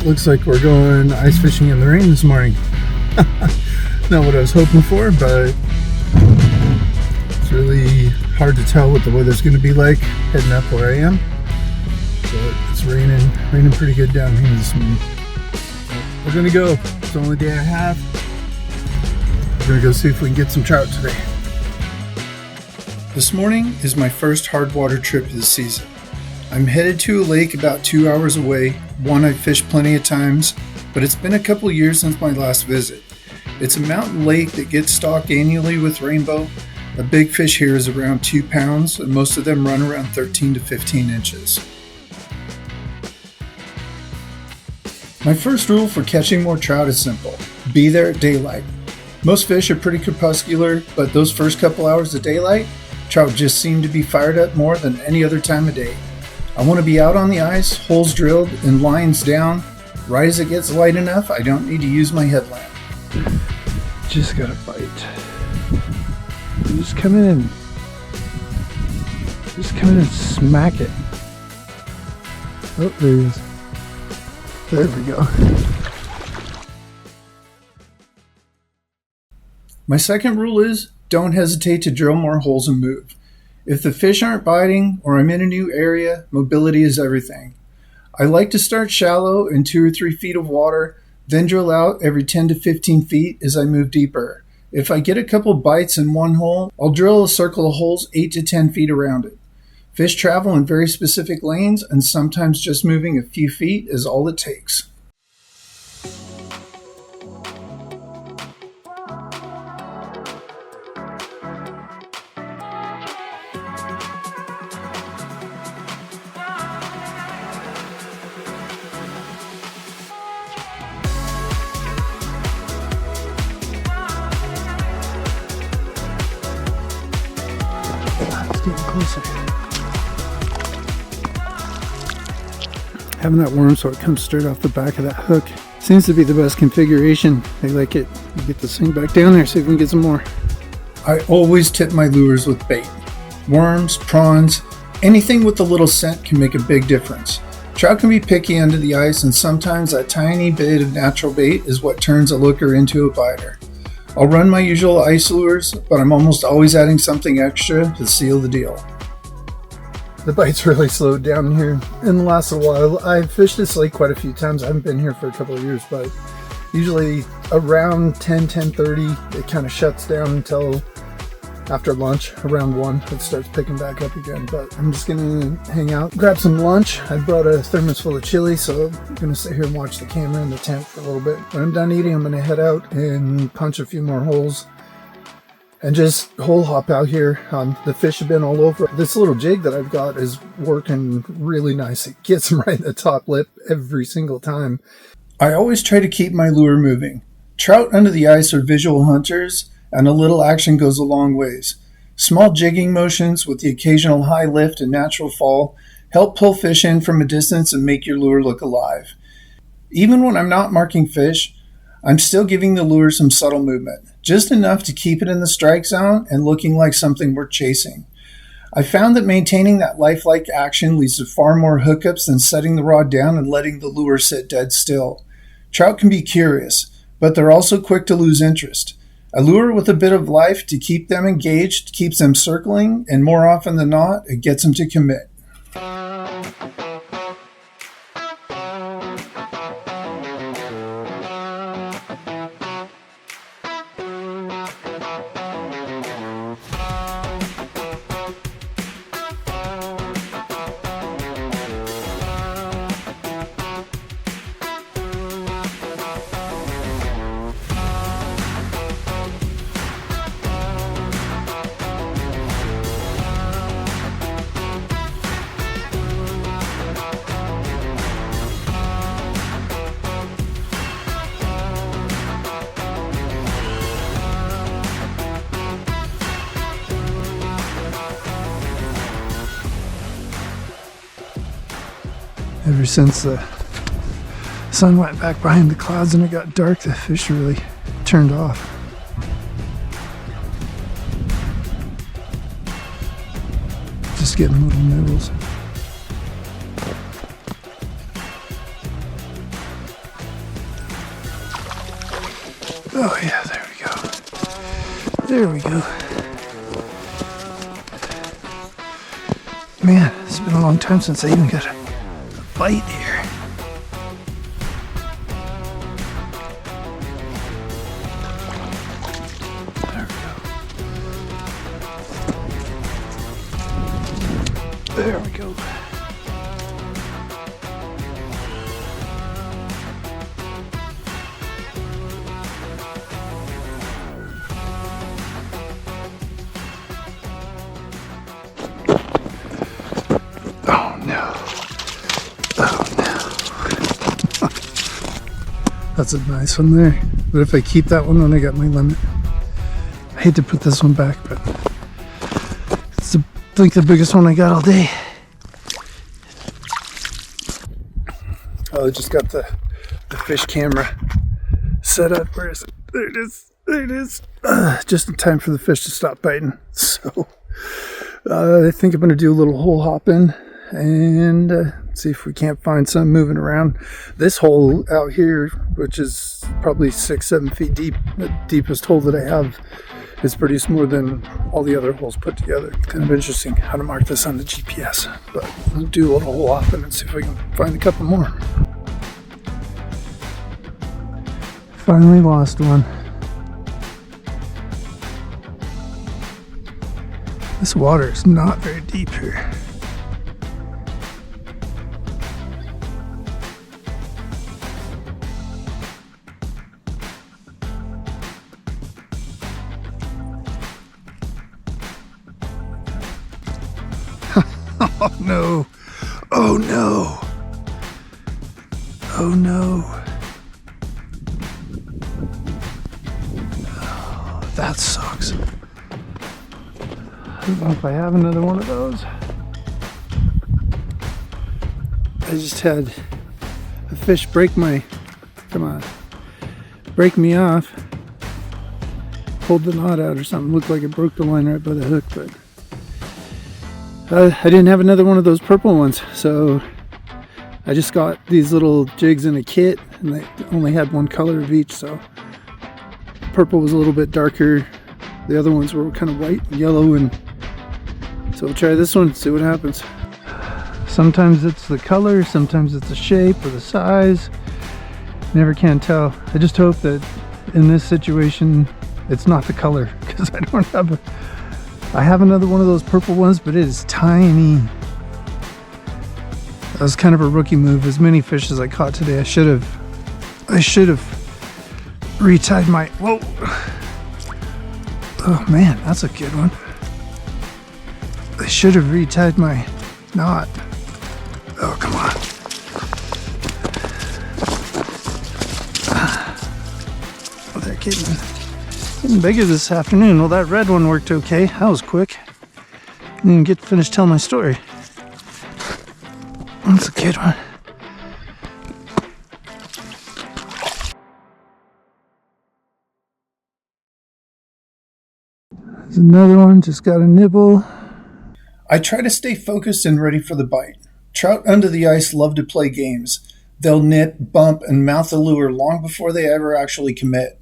Looks like we're going ice fishing in the rain this morning. Not what I was hoping for, but it's really hard to tell what the weather's going to be like heading up where I am. But it's raining pretty good down here this morning. We're going to go. It's the only day I have. We're going to go see if we can get some trout today. This morning is my first hard water trip of the season. I'm headed to a lake about 2 hours away, one I've fished plenty of times, but it's been a couple years since my last visit. It's a mountain lake that gets stocked annually with rainbow. A big fish here is around 2 pounds, and most of them run around 13 to 15 inches. My first rule for catching more trout is simple: be there at daylight. Most fish are pretty crepuscular, but those first couple hours of daylight, trout just seem to be fired up more than any other time of day. I want to be out on the ice, holes drilled, and lines down. Right as it gets light enough, I don't need to use my headlamp. Just got a bite. Just come in and smack it. Oh, there he is. There we go. My second rule is don't hesitate to drill more holes and move. If the fish aren't biting or I'm in a new area, mobility is everything. I like to start shallow in 2 or 3 feet of water, then drill out every 10 to 15 feet as I move deeper. If I get a couple bites in one hole, I'll drill a circle of holes 8 to 10 feet around it. Fish travel in very specific lanes, and sometimes just moving a few feet is all it takes. Getting closer. Having that worm so it comes straight off the back of that hook seems to be the best configuration. They like it. You get this thing back down there, see if we can get some more. I always tip my lures with bait. Worms, prawns, anything with a little scent can make a big difference. Trout can be picky under the ice, and sometimes that tiny bit of natural bait is what turns a looker into a biter. I'll run my usual ice lures, but I'm almost always adding something extra to seal the deal. The bites really slowed down here in the last little while. I've fished this lake quite a few times. I haven't been here for a couple of years, but usually around 10:30 it kind of shuts down until after lunch. Around 1 it starts picking back up again, but I'm just gonna hang out, grab some lunch. I brought a thermos full of chili, so I'm gonna sit here and watch the camera in the tent for a little bit. When I'm done eating, I'm gonna head out and punch a few more holes and just hole hop out here. The fish have been all over. This little jig that I've got is working really nice. It gets them right in the top lip every single time. I always try to keep my lure moving. Trout under the ice are visual hunters, and a little action goes a long ways. Small jigging motions with the occasional high lift and natural fall help pull fish in from a distance and make your lure look alive. Even when I'm not marking fish, I'm still giving the lure some subtle movement, just enough to keep it in the strike zone and looking like something worth chasing. I found that maintaining that lifelike action leads to far more hookups than setting the rod down and letting the lure sit dead still. Trout can be curious, but they're also quick to lose interest. A lure with a bit of life to keep them engaged keeps them circling, and more often than not, it gets them to commit. Ever since the sun went back behind the clouds and it got dark, the fish really turned off. Just getting little nibbles. Oh yeah, there we go. There we go. Man, it's been a long time since I even got a bite here. There we go. There we go. That's a nice one there. But if I keep that one, then I got my limit. I hate to put this one back, but it's I think the biggest one I got all day. Oh, I just got the fish camera set up. Where is it? There it is. There it is. Just in time for the fish to stop biting. So I think I'm going to do a little hole hopping and see if we can't find some moving around. This hole out here, which is probably 6-7 feet deep, the deepest hole that I have, is produced more than all the other holes put together. It's kind of interesting how to mark this on the GPS, but I'll do a little hole hopping and see if we can find a couple more. Finally lost one. This water is not very deep here. Oh no. Oh no. Oh no. Oh, that sucks. I don't know if I have another one of those. I just had a fish break me off. Pulled the knot out or something. Looked like it broke the line right by the hook, but I didn't have another one of those purple ones, so I just got these little jigs in a kit, and they only had one color of each, so purple was a little bit darker. The other ones were kind of white and yellow, and so we'll try this one, see what happens. Sometimes it's the color, sometimes it's the shape or the size. Never can tell. I just hope that in this situation it's not the color, because I have another one of those purple ones, but it is tiny. That was kind of a rookie move. As many fish as I caught today, I should have retied my, whoa. Oh man, that's a good one. I should have retied my knot. Oh, come on. Oh, they're getting bigger this afternoon. Well, that red one worked okay. That was quick. Didn't get to finish telling my story. That's a good one. There's another one, just got a nibble. I try to stay focused and ready for the bite. Trout under the ice love to play games. They'll nip, bump, and mouth the lure long before they ever actually commit.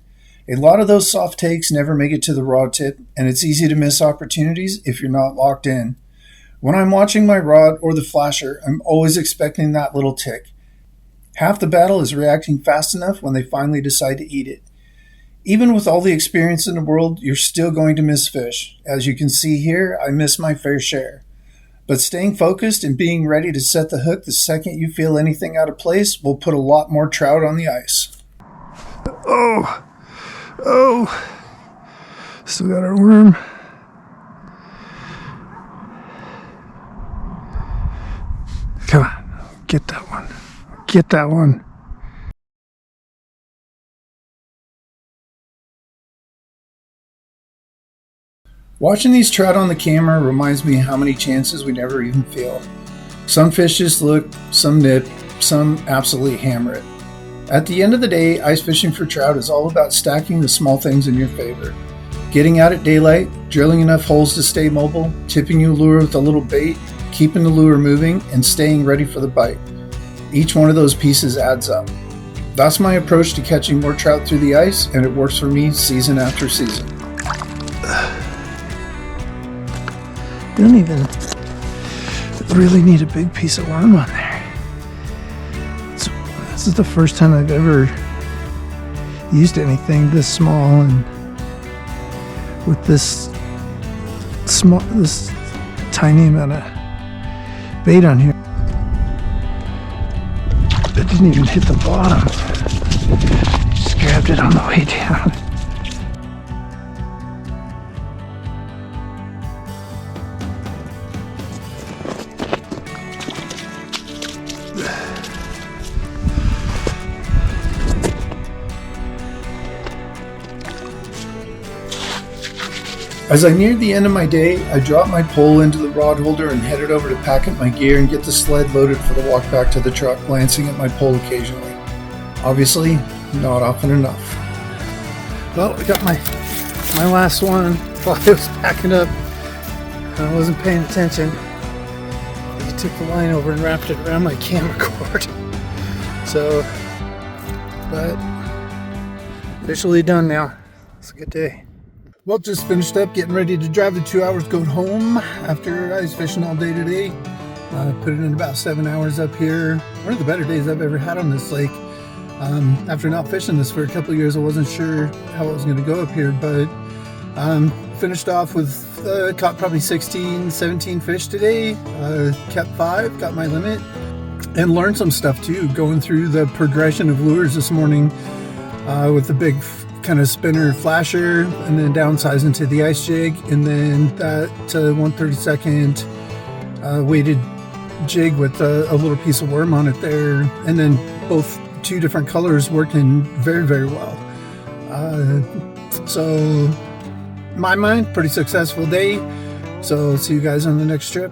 A lot of those soft takes never make it to the rod tip, and it's easy to miss opportunities if you're not locked in. When I'm watching my rod or the flasher, I'm always expecting that little tick. Half the battle is reacting fast enough when they finally decide to eat it. Even with all the experience in the world, you're still going to miss fish. As you can see here, I miss my fair share. But staying focused and being ready to set the hook the second you feel anything out of place will put a lot more trout on the ice. Oh! Oh! Still got our worm. Come on, get that one. Get that one. Watching these trout on the camera reminds me how many chances we never even feel. Some fish just look, some nip, some absolutely hammer it. At the end of the day, ice fishing for trout is all about stacking the small things in your favor. Getting out at daylight, drilling enough holes to stay mobile, tipping your lure with a little bait, keeping the lure moving, and staying ready for the bite. Each one of those pieces adds up. That's my approach to catching more trout through the ice, and it works for me season after season. Don't even really need a big piece of worm on there. So this is the first time I've ever used anything this small and with this tiny amount of bait on here. It didn't even hit the bottom. Just grabbed it on the way down. As I neared the end of my day, I dropped my pole into the rod holder and headed over to pack up my gear and get the sled loaded for the walk back to the truck, glancing at my pole occasionally. Obviously, not often enough. Well, I got my last one while I was packing up. I wasn't paying attention. I took the line over and wrapped it around my camera cord. So, but officially done now. It's a good day. Well, just finished up getting ready to drive the 2 hours going home after I was fishing all day today. Put it in about 7 hours up here. One of the better days I've ever had on this lake. After not fishing this for a couple of years, I wasn't sure how it was going to go up here, but finished off with caught probably 16, 17 fish today. Kept 5, got my limit, and learned some stuff too, going through the progression of lures this morning with the big kind of spinner flasher, and then downsizing to the ice jig, and then that 1/32 weighted jig with a little piece of worm on it there, and then both 2 different colors working very, very well. So in my mind, pretty successful day. So see you guys on the next trip.